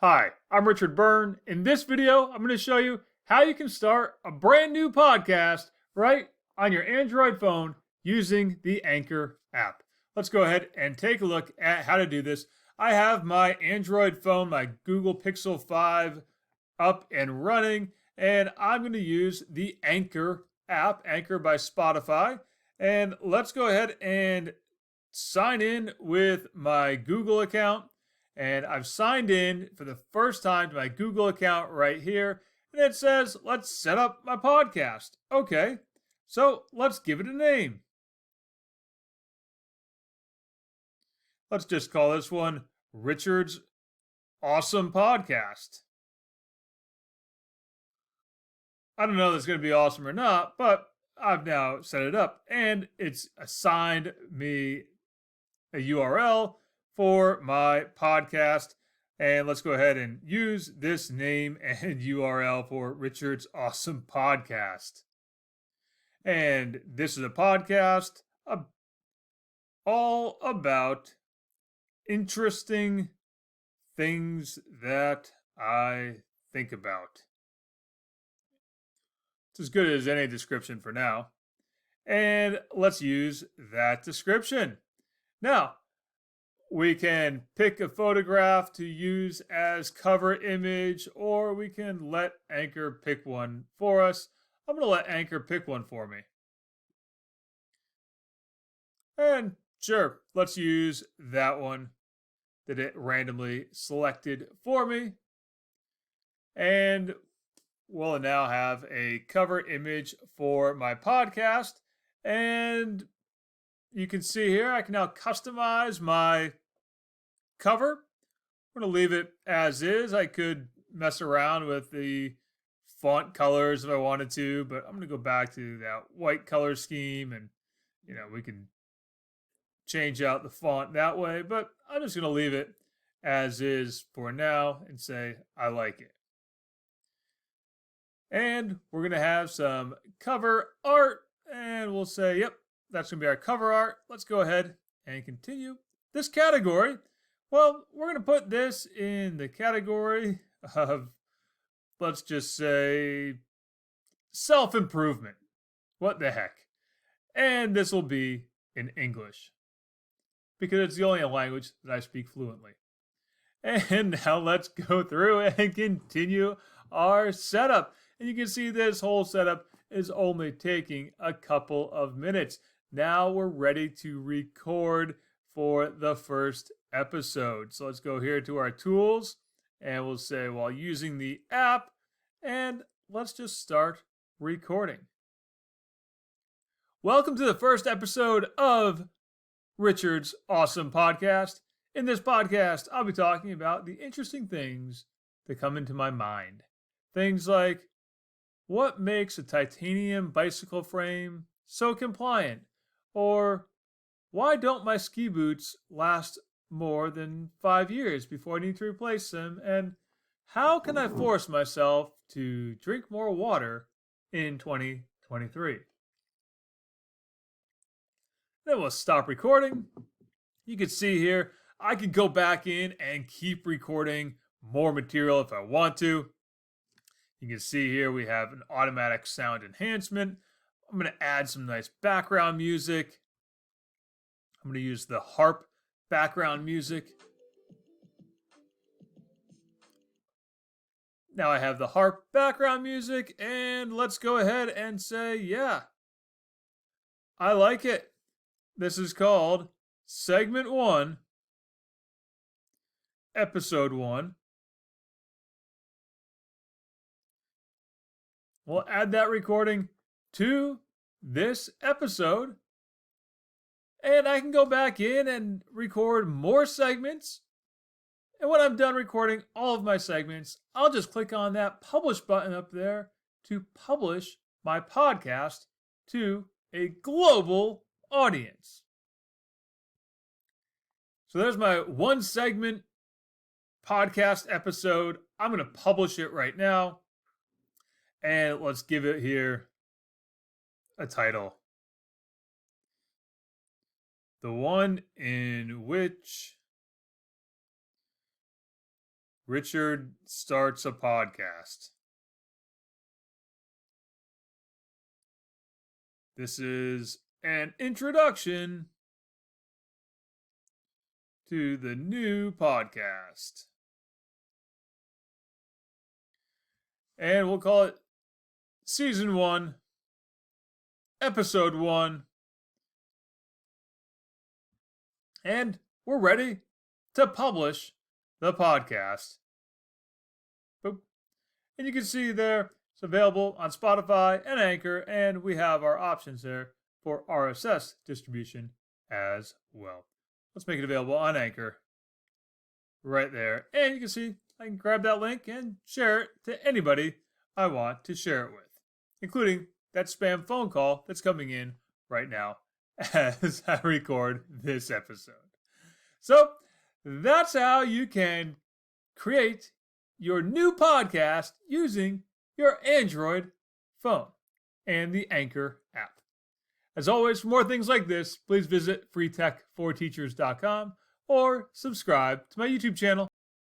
Hi, I'm Richard Byrne. In this video, I'm going to show you how you can start a brand new podcast right on your Android phone using the Anchor app. Let's go ahead and take a look at how to do this. I have my Android phone, my Google Pixel 5 up and running, and I'm going to use the Anchor app, Anchor by Spotify. And let's go ahead and sign in with my Google account. And I've signed in for the first time to my Google account right here. And it says, let's set up my podcast. Okay, so let's give it a name. Let's just call this one Richard's Awesome Podcast. I don't know if it's going to be awesome or not, but I've now set it up and it's assigned me a URL for my podcast. And let's go ahead and use this name and URL for Richard's Awesome Podcast. And this is a podcast all about interesting things that I think about. It's as good as any description for now. And let's use that description. Now, we can pick a photograph to use as cover image, or we can let Anchor pick one for us. I'm going to let Anchor pick one for me. And sure, let's use that one that it randomly selected for me. And we'll now have a cover image for my podcast. And you can see here, I can now customize my cover. I'm going to leave it as is. I could mess around with the font colors if I wanted to, but I'm going to go back to that white color scheme and, we can change out the font that way, but I'm just going to leave it as is for now and say, I like it. And we're going to have some cover art and we'll say, yep, that's going to be our cover art. Let's go ahead and continue. This category, well, we're going to put this in the category of, let's just say, self-improvement. What the heck? And this will be in English because it's the only language that I speak fluently. And now let's go through and continue our setup. And you can see this whole setup is only taking a couple of minutes. Now we're ready to record for the first episode. So let's go here to our tools and we'll say while using the app, and let's just start recording. Welcome to the first episode of Richard's Awesome Podcast. In this podcast, I'll be talking about the interesting things that come into my mind. Things like, what makes a titanium bicycle frame so compliant? Or why don't my ski boots last more than 5 years before I need to replace them? And how can I force myself to drink more water in 2023? Then we'll stop recording. You can see here, I can go back in and keep recording more material if I want to. You can see here we have an automatic sound enhancement. I'm going to add some nice background music. I'm going to use the harp background music. Now I have the harp background music, and let's go ahead and say, yeah, I like it. This is called Segment 1, Episode 1. We'll add that recording to this episode. And I can go back in and record more segments. And when I'm done recording all of my segments, I'll just click on that publish button up there to publish my podcast to a global audience. So there's my one segment podcast episode. I'm going to publish it right now. And let's give it here a title. The one in which Richard starts a podcast. This is an introduction to the new podcast. And we'll call it Season 1, Episode 1. And we're ready to publish the podcast. Boop. And you can see there, it's available on Spotify and Anchor, and we have our options there for RSS distribution as well. Let's make it available on Anchor right there. And you can see I can grab that link and share it to anybody I want to share it with, including that spam phone call that's coming in right now as I record this episode. So that's how you can create your new podcast using your Android phone and the Anchor app. As always, for more things like this, please visit freetech4teachers.com or subscribe to my YouTube channel.